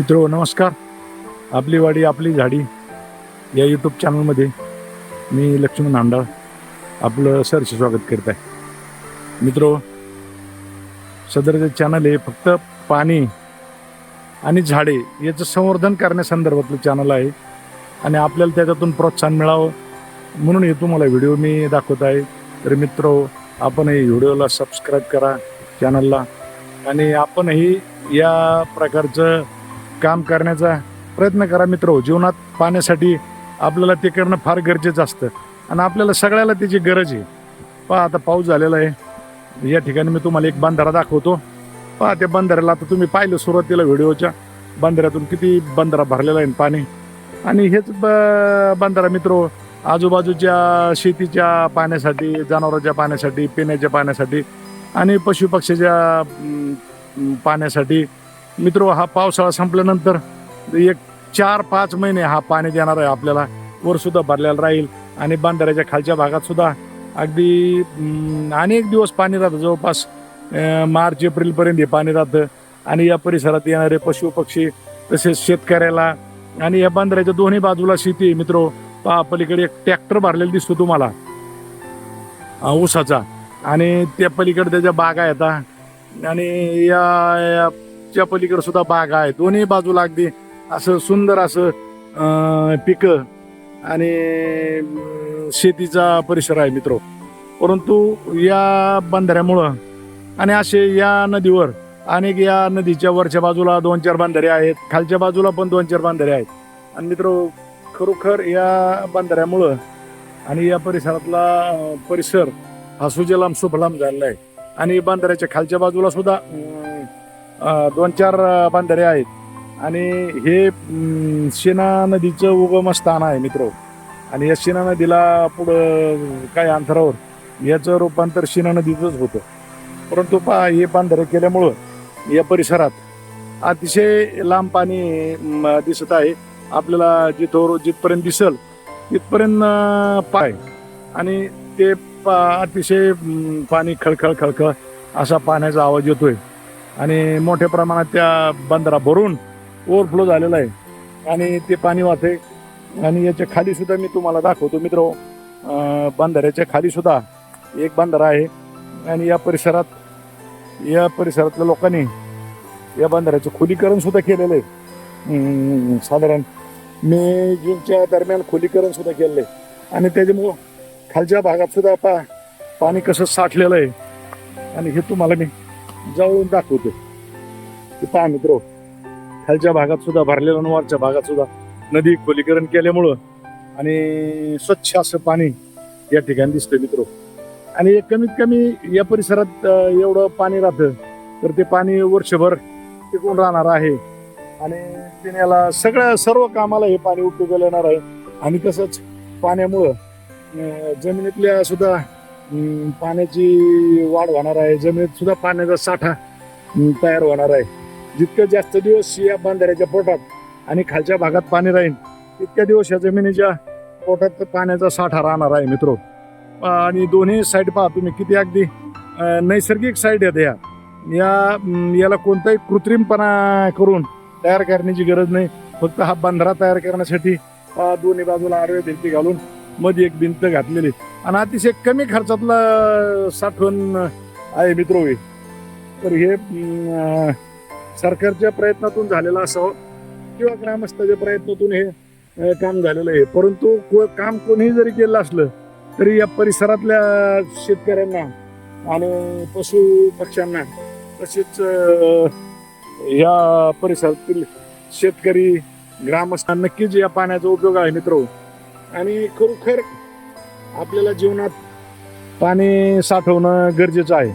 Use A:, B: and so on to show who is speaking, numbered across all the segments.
A: मित्रो नमस्कार. आपली वाडी आपली झाडी या यूट्यूब चॅनलमध्ये मी लक्ष्मण नांडाळ आपलं सहर्ष स्वागत करत आहे. मित्रो, सदरचं चॅनल हे फक्त पाणी आणि झाडे याचं संवर्धन करण्यासंदर्भातलं चॅनल आहे आणि आपल्याला त्याच्यातून प्रोत्साहन मिळावं म्हणून हे तुम्हाला व्हिडिओ मी दाखवत आहे. तर मित्रो, आपण हे व्हिडिओला सबस्क्राईब करा चॅनलला आणि आपणही या प्रकारचं काम करण्याचा प्रयत्न करा. मित्रो, जीवनात पाण्यासाठी आपल्याला ते करणं फार गरजेचं असतं आणि आपल्याला सगळ्याला त्याची गरज आहे. पहा, आता पाऊस झालेला आहे. या ठिकाणी मी तुम्हाला एक बंधारा दाखवतो. पहा, त्या बंधाऱ्याला आता तुम्ही पाहिलं सुरुवातीला व्हिडिओच्या, बंधाऱ्यातून किती बंधारा भरलेला आहे पाणी. आणि हेच बंधारा मित्रो आजूबाजूच्या शेतीच्या पाण्यासाठी, जनावरांच्या पाण्यासाठी, पिण्याच्या पाण्यासाठी आणि पशुपक्ष्याच्या पाण्यासाठी मित्रो हा पावसाळा संपल्यानंतर एक 4-5 महिने हा पाणी देणार आहे आपल्याला. वर सुद्धा भरलेला राहील आणि बंधाऱ्याच्या खालच्या भागात सुद्धा अगदी अनेक दिवस पाणी राहतं. जवळपास मार्च एप्रिलपर्यंत हे पाणी राहतं आणि या परिसरात येणारे पशु पक्षी तसेच शेतकऱ्याला आणि या बंधाऱ्याच्या दोन्ही बाजूला शेती आहे. मित्रो, पहा पलीकडे एक ट्रॅक्टर भरलेला दिसतो तुम्हाला ऊसाचा आणि त्या पलीकडे त्याच्या बागा येतात आणि या पलीकडे सुद्धा बाग आहे. दोन्ही बाजूला अगदी असं सुंदर असं पिकं आणि शेतीचा परिसर आहे मित्रो. परंतु या बंधाऱ्यामुळं आणि असे या नदीवर अनेक, या नदीच्या वरच्या बाजूला 2-4 बंधारे आहेत, खालच्या बाजूला पण 2-4 बंधारे आहेत. आणि मित्रो, खरोखर या बंधाऱ्यामुळं आणि या परिसरातला परिसर हा सुजलाम सुफलाम झालेला आहे. आणि बंधाऱ्याच्या खालच्या बाजूला सुद्धा 2-4 बंधारे आहेत आणि हे शिना नदीचं उगम स्थान आहे मित्रो. आणि या शिना नदीला पुढं काही अंतरावर याचं रूपांतर शिना नदीचंच होतं. परंतु पहा, हे बंधारे केल्यामुळं या परिसरात अतिशय लांब पाणी दिसत आहे आपल्याला. जिथपर्यंत दिसल तिथपर्यंत पाय आणि ते अतिशय पाणी खळखळ खळखळ असा पाण्याचा आवाज येतोय आणि मोठ्या प्रमाणात त्या बंधारा भरून ओव्हरफ्लो झालेला आहे आणि ते पाणी वाहते. आणि याच्या खाली सुद्धा मी तुम्हाला दाखवतो मित्रो. बंधाऱ्याच्या खाली सुद्धा एक बंधारा आहे आणि या परिसरातल्या लोकांनी या बंधाऱ्याचं खोलीकरण सुद्धा केलेलं आहे. साधारण मे जूनच्या दरम्यान खोलीकरण सुद्धा केलेलं आहे आणि त्याच्यामुळं खालच्या भागात सुद्धा पाणी कसं साठलेलं आहे आणि हे तुम्हाला मी जवळून दाखवतो. पहा मित्रो, खालच्या भागात सुद्धा भरलेलं आणि वरच्या भागात सुद्धा नदी खोलीकरण केल्यामुळं आणि स्वच्छ असं पाणी या ठिकाणी दिसतंय मित्रो. आणि कमीत कमी या परिसरात एवढं पाणी राहतं तर ते पाणी वर्षभर टिकून राहणार आहे आणि पिण्याला सर्व कामाला हे पाणी उपयोगाला येणार आहे. आणि तसंच पाण्यामुळं जमिनीतल्या सुद्धा पाण्याची वाढ होणार आहे. जमिनीत सुद्धा पाण्याचा साठा तयार होणार आहे. जितकं जास्त दिवस या बंधाऱ्याच्या पोटात आणि खालच्या भागात पाणी राहील तितक्या दिवस या जमिनीच्या पोटात पाण्याचा साठा राहणार आहे मित्रो. आणि दोन्ही साईड पहा तुम्ही किती अगदी नैसर्गिक साईड आहेत. याला कोणताही कृत्रिमपणा करून तयार करण्याची गरज नाही. फक्त हा बंधारा तयार करण्यासाठी दोन्ही बाजूला आडव्या भिंती घालून मध्ये एक भिंत घातलेली आणि अतिशय कमी खर्चातलं साठवण आहे मित्रो. तर हे सरकारच्या प्रयत्नातून झालेलं असावं किंवा ग्रामस्थाच्या प्रयत्नातून हे काम झालेलं आहे. परंतु काम कोणीही जरी केलं असलं तरी या परिसरातल्या शेतकऱ्यांना आणि पशु पक्ष्यांना तसेच या परिसरातील शेतकरी ग्रामस्थांना नक्कीच या पाण्याचा उपयोग आहे मित्रो. आणि खरोखर आपल्याला जीवनात पाणी साठवणं गरजेचं आहे.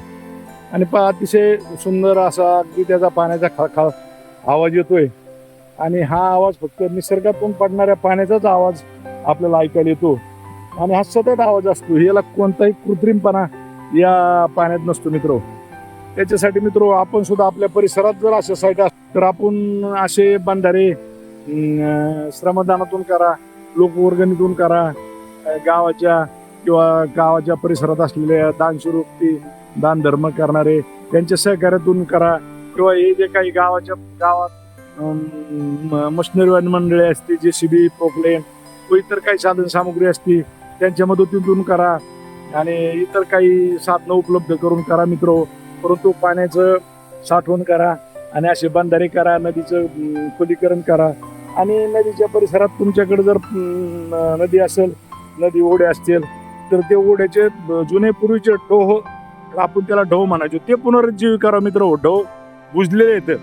A: आणि अतिशय सुंदर असा अगदी त्याचा पाण्याचा खळखळ आवाज येतोय आणि हा आवाज फक्त निसर्गातून पडणाऱ्या पाण्याचाच आवाज आपल्याला ऐकायला येतो आणि हा सतत आवाज असतो. याला कोणताही कृत्रिमपणा या पाण्यात नसतो मित्रो. त्याच्यासाठी मित्रो, आपण सुद्धा आपल्या परिसरात जर अशा साईट असतील तर आपण असे बंधारे श्रमदानातून करा, लोकवर्गणीतून करा, गावाच्या परिसरात असलेल्या दानशूर दान धर्म करणारे त्यांच्या सहकार्यातून करा किंवा हे जे काही गावात मशिनरी मंडळी असते, JCB, पोकलेन व इतर काही साधन सामुग्री असते त्यांच्या मदतीतून करा आणि इतर काही साधनं उपलब्ध करून करा मित्र. परंतु पाण्याचं साठवण करा आणि असे बंधारे करा, नदीचं खोलीकरण करा आणि नदीच्या परिसरात तुमच्याकडे जर नदी असेल, नदी ओढे असतील तर ते ओढ्याचे जुने पूर्वीचे ढो, आपण त्याला ढो म्हणायचो, ते पुनरुज्जीवित करा मित्र. ढो बुजलेले येतं,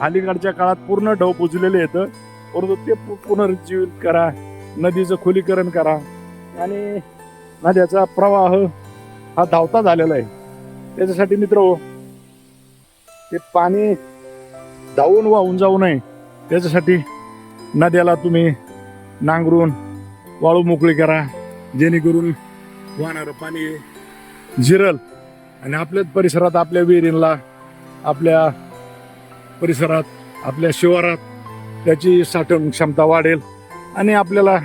A: अलीकडच्या काळात पूर्ण ढो बुजलेले येतं, परंतु ते पुनरुज्जीवित करा, नदीचं खोलीकरण करा आणि नद्याचा प्रवाह हा धावता झालेला आहे. त्याच्यासाठी मित्र ते पाणी धावून वाहून जाऊ नये त्याच्यासाठी नद्याला तुम्ही नांगरून वाळू मोकळी करा, जेणेकरून वाहणारं पाणी जिरल आणि आपल्याच परिसरात, आपल्या विहिरींना, आपल्या परिसरात, आपल्या शिवारात त्याची साठवण क्षमता वाढेल आणि आपल्याला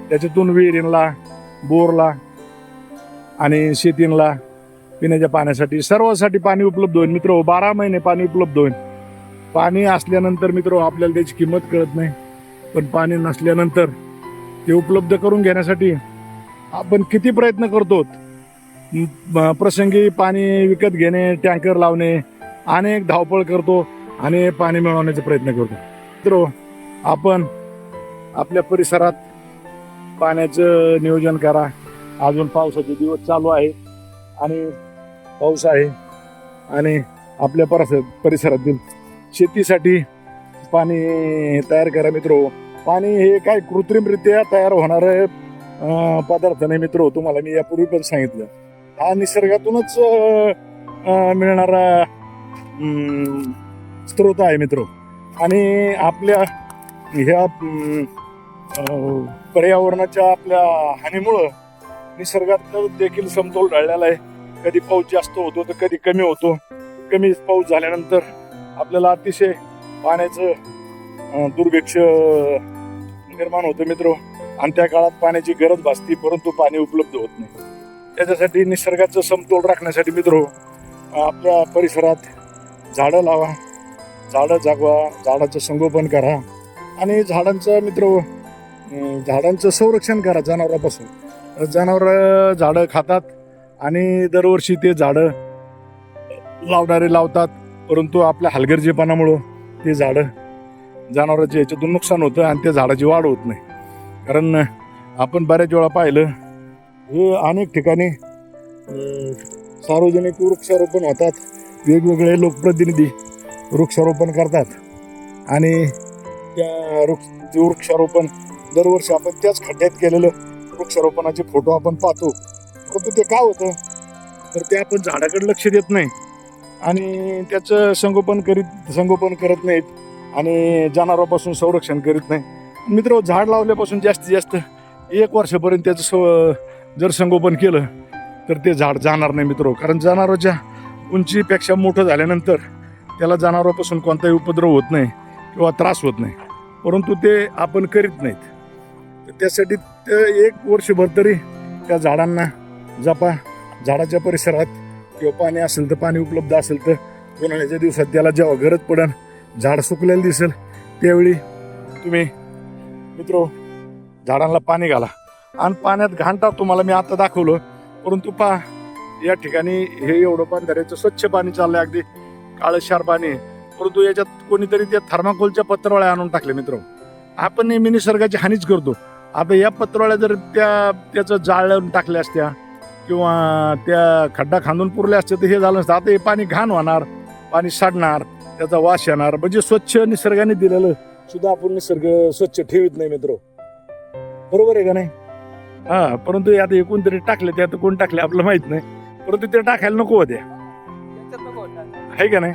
A: त्याच्यातून विहिरींना, बोरला आणि शेतींना पिण्याच्या पाण्यासाठी सर्वांसाठी पाणी उपलब्ध होईल मित्र. 12 महिने पाणी उपलब्ध होईल. पाणी असल्यानंतर मित्र आपल्याला त्याची किंमत कळत नाही, पण पाणी नसल्यानंतर ते उपलब्ध करून घेण्यासाठी आपण किती प्रयत्न करतो. प्रसंगी पाणी विकत घेणे, टँकर लावणे, अनेक धावपळ करतो आणि पाणी मिळवण्याचा प्रयत्न करतो. मित्र आपण आपल्या परिसरात पाण्याचं नियोजन करा. अजून पावसाचे दिवस चालू आहे आणि पाऊस आहे आणि आपल्या परिसरातील शेतीसाठी पाणी तयार करा मित्र. पाणी हे काय कृत्रिमरित्या तयार होणारे पदार्थ नाही मित्र. तुम्हाला मी यापूर्वी पण सांगितलं, हा निसर्गातूनच मिळणारा स्रोत आहे मित्र. आणि आपल्या ह्या पर्यावरणाच्या आपल्या हानीमुळं निसर्गात देखील समतोल ढळलेला आहे. कधी पाऊस जास्त होतो तर कधी कमी होतो. कमी पाऊस झाल्यानंतर आपल्याला अतिशय पाण्याचं दुर्भिक्ष निर्माण होतं मित्र आणि त्या काळात पाण्याची गरज भासते, परंतु पाणी उपलब्ध होत नाही. त्याच्यासाठी निसर्गाचं समतोल राखण्यासाठी मित्र आपल्या परिसरात झाडं लावा, झाडं जागवा, झाडाचं संगोपन करा आणि झाडांचं संरक्षण करा जनावरांपासून. जनावर झाडं खातात आणि दरवर्षी ते झाडं लावणारे लावतात, परंतु आपल्या हलगर्जीपणामुळं ते झाडं जनावरांच्या याच्यातून नुकसान होतं आणि त्या झाडाची वाढ होत नाही. कारण आपण बऱ्याच वेळा पाहिलं हे अनेक ठिकाणी सार्वजनिक वृक्षारोपण होतात, वेगवेगळे लोकप्रतिनिधी वृक्षारोपण करतात आणि त्या वृक्षारोपण दरवर्षी आपण त्याच खड्ड्यात केलेलं वृक्षारोपणाचे फोटो आपण पाहतो. परंतु ते काय होतं तर ते आपण झाडाकडे लक्ष देत नाही आणि त्याचं संगोपन करत नाहीत आणि जनावरांपासून संरक्षण करीत नाही. मित्र झाड लावल्यापासून जास्तीत जास्त 1 वर्षापर्यंत त्याचं जर संगोपन केलं तर ते झाड जाणार नाही मित्र. कारण जनावरांच्या उंचीपेक्षा मोठं झाल्यानंतर त्याला जनावरांपासून कोणताही उपद्रव होत नाही किंवा त्रास होत नाही, परंतु ते आपण करीत नाहीत. तर त्यासाठी 1 वर्षभर तरी त्या झाडांना जपा. झाडाच्या परिसरात किंवा पाणी असेल तर पाणी उपलब्ध असेल तर उन्हाळ्याच्या दिवसात त्याला जेव्हा गरज पडेल, झाड सुकलेलं दिसेल त्यावेळी तुम्ही मित्र झाडांना पाणी घाला. आणि पाण्यात घाण टाक तुम्हाला मी आता दाखवलं, परंतु पहा या ठिकाणी हे एवढं बंधाऱ्याचं स्वच्छ पाणी चाललंय, अगदी काळशार पाणी, परंतु याच्यात कोणीतरी त्या थर्माकोलच्या पत्रावळ्या आणून टाकले मित्र. आपण नेहमी निसर्गाची हानीच करतो. आता या पत्रावळ्या जर त्याचं जाळून टाकल्या असत्या किंवा त्या खड्डा खांदून पुरल्या असत्या तर हे झालं नसतं. आता हे पाणी घाण होणार, पाणी साडणार, त्याचा वास येणार. म्हणजे स्वच्छ निसर्गाने दिलेलं सुद्धा आपण निसर्ग स्वच्छ ठेवीत नाही मित्र. बरोबर आहे का नाही? हा, परंतु आता हे कोणतरी टाकले, ते आता कोण टाकले आपल्याला माहित नाही, परंतु ते टाकायला नको होते, आहे का नाही?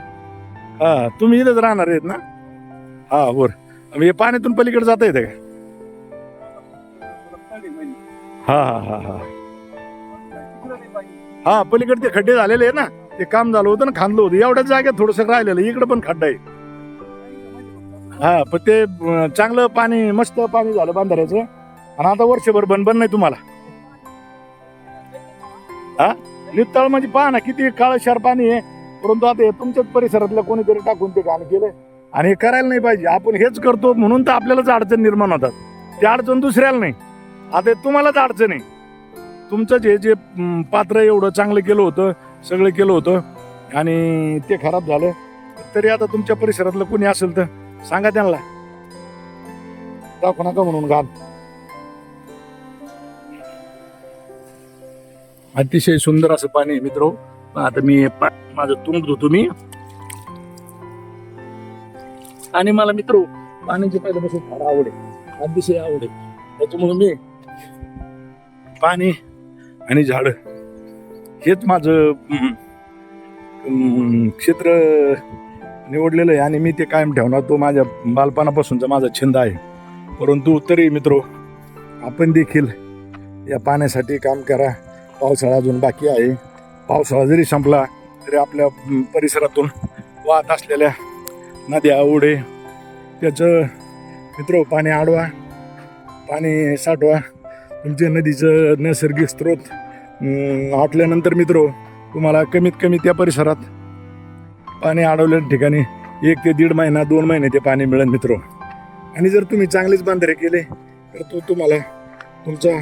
A: हा, तुम्ही इथंच राहणार आहेत ना? हा बरं. हे पाण्यातून पलीकडे जाता येते का? हा हा हा हा हा, पलीकडे ते खड्डे झालेले आहे ना, ते काम झालं होतं ना, खांदलं होतं, एवढ्याच जागेत थोडस राहिलेलं, इकडे पण खड्डा आहे. हा, पण ते चांगलं पाणी, मस्त पाणी झालं बांधाऱ्याचं आणि आता वर्षभर बनबन नाही तुम्हाला. हा, नितळ म्हणजे पहा ना किती काळशार पाणी आहे, परंतु आता हे तुमच्याच परिसरातल्या कोणीतरी टाकून ते घाण केलं आणि हे करायला नाही पाहिजे. आपण हेच करतो म्हणून तर आपल्यालाच अडचण निर्माण होतात. ती अडचण दुसऱ्याला नाही, आता तुम्हालाच अडचण आहे. तुमचं जे पात्र एवढं चांगलं केलं होतं, सगळं केलं होतं आणि ते खराब झालं, तरी आता तुमच्या परिसरातलं कोणी असेल तर सांगा त्यांना, टाकू नका म्हणून घाल. अतिशय सुंदर असं पाणी आहे मित्र. आता मी माझं तोंड धुतो मी, आणि मला मित्र पाण्याची पहिल्यापासून फार आवड आहे, अतिशय आवड आहे. त्याच्यामुळे मी पाणी आणि झाड हेच माझं क्षेत्र निवडलेलं आहे आणि मी ते कायम ठेवणार. तो माझ्या बालपणापासूनचा माझा छंद आहे. परंतु तरी मित्र, आपण देखील या पाण्यासाठी काम करा. पावसाळा अजून बाकी आहे. पावसाळा जरी संपला तरी आपल्या परिसरातून वाहत असलेल्या नद्या, ओढे त्याचं मित्र पाणी अडवा, पाणी साठवा. तुमच्या नदीचं नैसर्गिक स्रोत आटल्यानंतर मित्र तुम्हाला कमीत कमी त्या परिसरात पाणी अडवल्या ठिकाणी 1 ते 1.5 महिना 2 महिने ते पाणी मिळेल मित्र. आणि जर तुम्ही चांगलेच बांधारे केले तर तो तुम्हाला तुमचा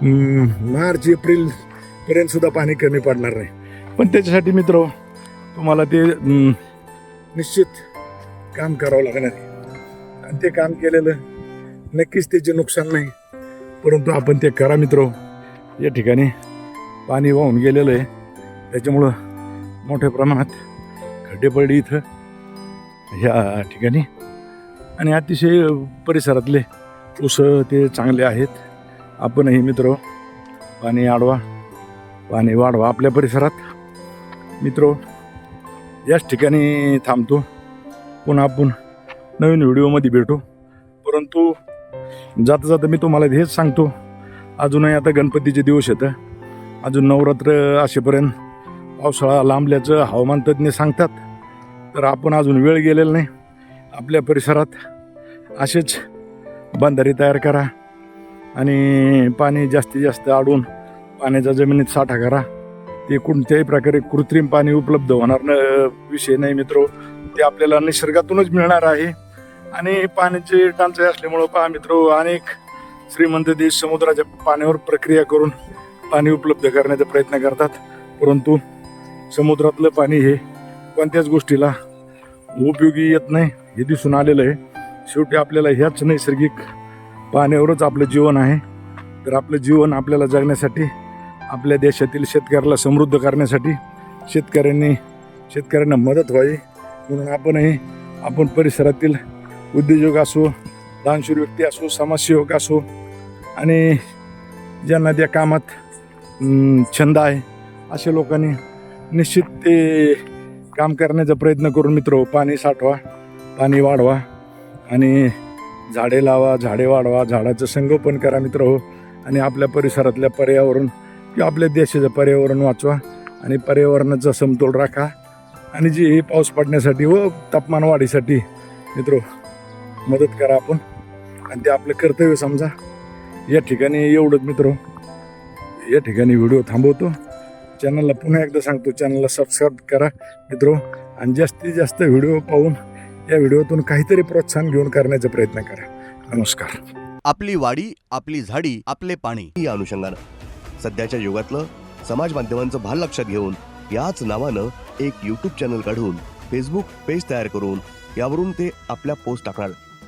A: मार्च एप्रिल पर्यंत सुद्धा पाणी कमी पडणार नाही. पण त्याच्यासाठी मित्र तुम्हाला ते निश्चित काम करावं लागणार आहे आणि ते काम केलेलं नक्कीच त्याचे नुकसान नाही, परंतु आपण ते करा मित्र. या ठिकाणी पाणी वाहून गेलेलं आहे, त्याच्यामुळं मोठ्या प्रमाणात खड्डे पडले इथं ह्या ठिकाणी. आणि अतिशय परिसरातले ऊस ते चांगले आहेत. आपणही मित्र पाणी अडवा, पाणी वाढवा आपल्या परिसरात. मित्र, याच ठिकाणी थांबतो. पुन्हा आपण नवीन व्हिडिओमध्ये भेटू. परंतु जाता जाता मी तुम्हाला हेच सांगतो, अजूनही आता गणपतीचे दिवस येतं, अजून नवरात्र असेपर्यंत पावसाळा लांबल्याचं हवामान तज्ज्ञ सांगतात. तर आपण अजून वेळ गेलेला नाही. आपल्या परिसरात असेच बंधारे तयार करा आणि पाणी जास्तीत जास्त अडवून पाण्याचा जमिनीत साठा करा. ते कोणत्याही प्रकारे कृत्रिम पाणी उपलब्ध होणार विषय नाही मित्र. ते आपल्याला निसर्गातूनच मिळणार आहे. आणि पाण्याची टंचाई असल्यामुळं पहा मित्र, अनेक श्रीमंत देश समुद्राच्या पाण्यावर प्रक्रिया करून पाणी उपलब्ध करण्याचा प्रयत्न करतात. परंतु समुद्रातलं पाणी हे कोणत्याच गोष्टीला उपयोगी येत नाही, हे दिसून आलेलं आहे. शेवटी आपल्याला ह्याच नैसर्गिक पाण्यावरच आपलं जीवन आहे. तर आपलं जीवन आपल्याला जगण्यासाठी, आपल्या देशातील शेतकऱ्याला समृद्ध करण्यासाठी शेतकऱ्यांना मदत व्हावी म्हणून आपण परिसरातील उद्योजक असो, दानशूर व्यक्ती असो, समाजसेवक असो आणि ज्यांना त्या कामात छंद आहे अशा लोकांनी निश्चित ते काम करण्याचा प्रयत्न करून मित्र पाणी साठवा, पाणी वाढवा आणि झाडे लावा, झाडे वाढवा, झाडाचं संगोपन करा मित्र. आणि आपल्या परिसरातल्या पर्यावरण किंवा आपल्या देशाचं पर्यावरण वाचवा आणि पर्यावरणाचा समतोल राखा. आणि जी पाऊस पडण्यासाठी व तापमान वाढीसाठी मित्र मदत करा आपण, आणि ते आपलं कर्तव्य समजा. या ठिकाणी एवढंच मित्र, या ठिकाणी व्हिडिओ थांबवतो. चॅनलला पुन्हा एकदा सांगतो, चॅनलला सबस्क्राईब करा मित्र आणि जास्तीत जास्त व्हिडिओ पाहून या व्हिडिओतून काहीतरी प्रोत्साहन घेऊन करण्याचा प्रयत्न करा. नमस्कार.
B: आपली वाडी, आपली झाडी, आपले पाणी या अनुषंगानं सध्याच्या युगातलं समाज माध्यमांचं भान लक्षात घेऊन याच नावानं एक YouTube चॅनल काढून फेसबुक पेज तयार करून यावरून ते आपल्या पोस्ट टाकणार.